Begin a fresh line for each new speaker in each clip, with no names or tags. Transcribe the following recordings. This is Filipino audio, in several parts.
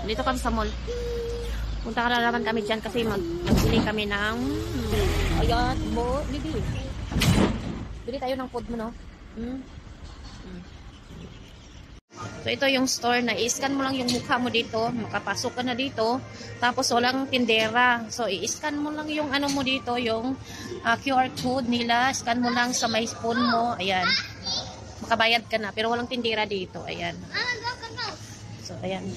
Dito kami sa mall. Punta ka na naman kami dyan kasi magbili kami ng ayan, bibi. Bili tayo ng food mo, no? So, ito yung store na i-scan mo lang yung mukha mo dito. Makapasok ka na dito. Tapos, walang tindera. So, i-scan mo lang yung ano mo dito, yung QR code nila. Scan mo lang sa may phone mo. Ayan. Makabayad ka na. Pero walang tindera dito. Ayan. So, ayan.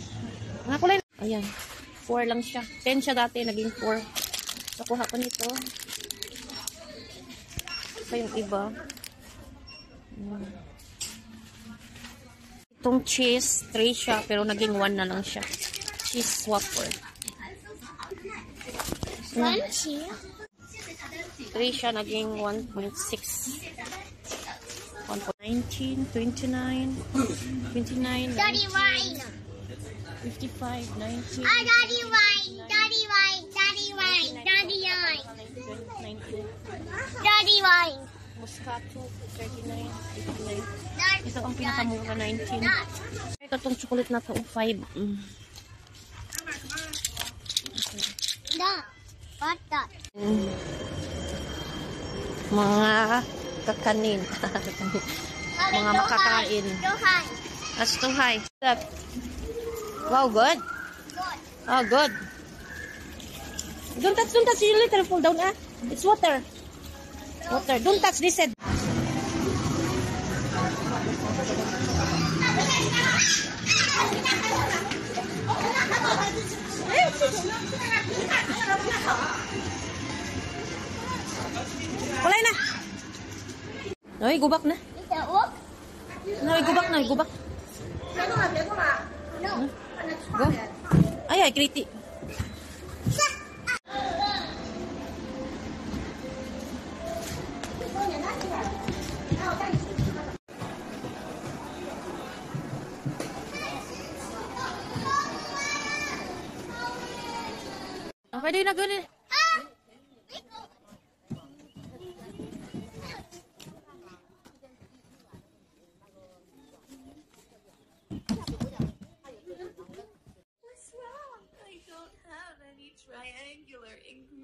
Mga kulay. Ayan. 4 lang siya. 10 siya dati. Naging 4. So, kuha ko nito. Ito yung iba. Itong cheese, 3 siya, pero naging 1 na lang siya. Cheese Whopper. 3 siya, naging 1.6. 1.19, 29, 29, 55, 90.
Daddy wine, Daddy wine, Daddy wine, Daddy wine,
19.
Daddy wine.
Moscato, 39, 89. Ito ang pinakamura, 19. Ito itong chocolate na to, 5.
What that?
Mga kakanin. Mga makakain. That's too high. Wow, good. Oh, good. Don't touch, you little fall down, ah. It's water. Water. Don't touch this head. Kulay na. Ay, gubak na. Ay, gubak na, gubak. Go. Ay, kriti. Pwede na gano'n.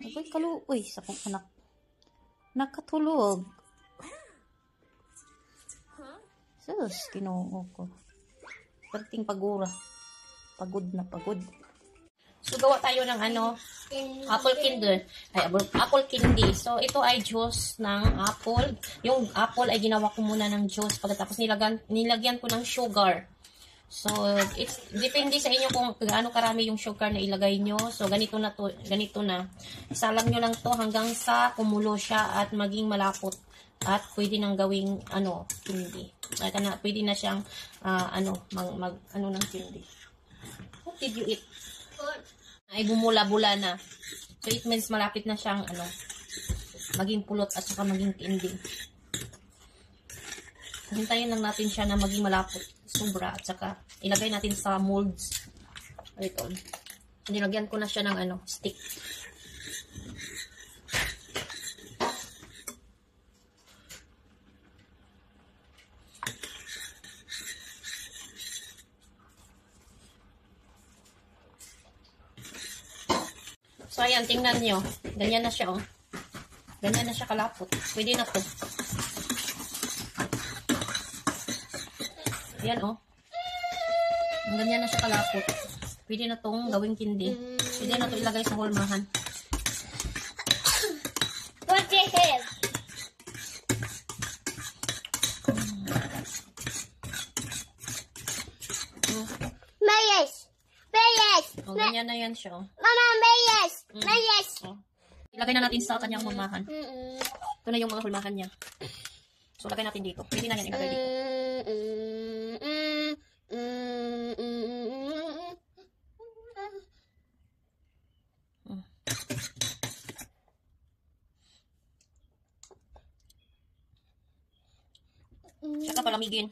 Agoy kalu. Uy, sa kong anak. Nakatulog. Sus, kinuha ko. Perting pagura. Pagod na pagod. So, gawa tayo ng ano, apple candy. Ay, apple candy. So, ito ay juice ng apple. Yung apple ay ginawa ko muna ng juice. Pagkatapos nilagyan ko ng sugar. So, it's depende sa inyo kung gaano karami yung sugar na ilagay nyo. So, ganito na to, ganito na. Isalang nyo lang to hanggang sa kumulo siya at maging malapot. At pwede nang gawing, ano, candy. At pwede na siyang, ano ng candy. What did you eat? Ay bumula-bula na. So it means malapit na siyang ano, maging pulot at saka maging candy. Hintayin lang natin siya na maging malapot, sobra, at saka ilagay natin sa molds. Ito. Nilagyan ko na siya ng ano, stick. So, ayan, tingnan nyo. Ganyan na siya, oh. Ganyan na siya kalapot. Pwede na to. Ayan, oh. Ganyan na siya kalapot. Pwede na tong gawing kindi. Pwede na to ilagay sa hulmahan.
What do you have? Mayes. Mayes.
Oh, ganyan na yan siya, oh.
Mama, mayes. Mayes.
Oh. Ilagay na natin sa kanyang hulmahan. Ito na yung mga hulmahan niya. So, lagay natin dito. Pwede na yan ilagay dito. Tsaka palamigin.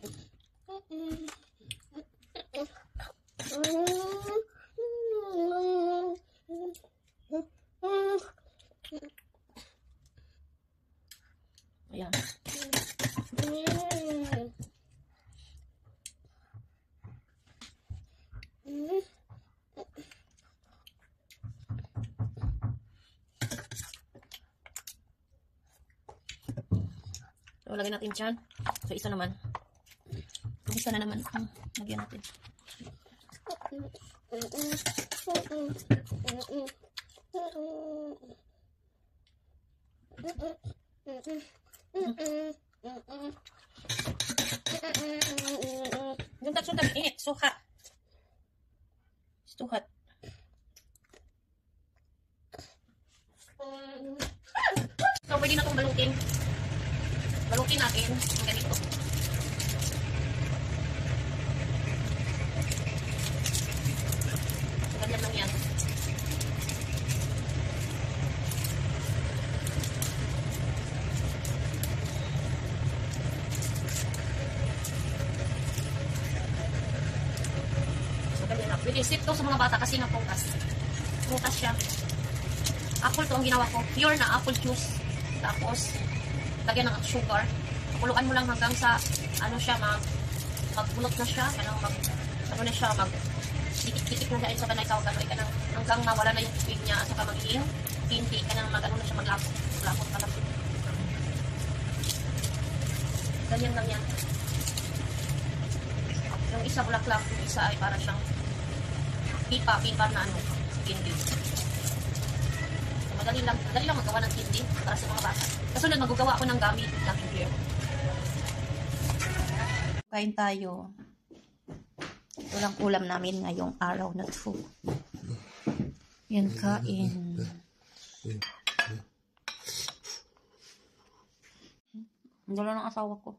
Ayan. So, lagyan natin dyan. So, isa naman. Isa na naman. Lagyan natin. Suntat, init. Suha. It's too hot. So, pwede na itong balutin. Balutin natin. Ang ganito. Ganyan lang yan. So, ganyan lang. Pwede sip to sa mga bata kasi naputas. Putas siya. Apple to ang ginawa ko. Pure na apple juice. Tapos, lagyan ng sugar. Kuluan mo lang hanggang sa, ano siya, magbulot na siya. Ano na siya, titik-titik na dahil sa banay tawag. Hanggang mawala na yung tubig niya. At saka magiging hindi ka na ano na siya maglapot. Lapot pa lang. Ganyan lang yan. Yung isa bulaklak, yung isa ay para siyang pipa na ano, candy. Madali lang magawa ng candy para sa mga bata. Kasunod, magagawa ako ng gamit ng clear. Kain tayo. Ito lang ulam namin ngayong araw na to. Yan, kain. Ang dala ng asawa ko.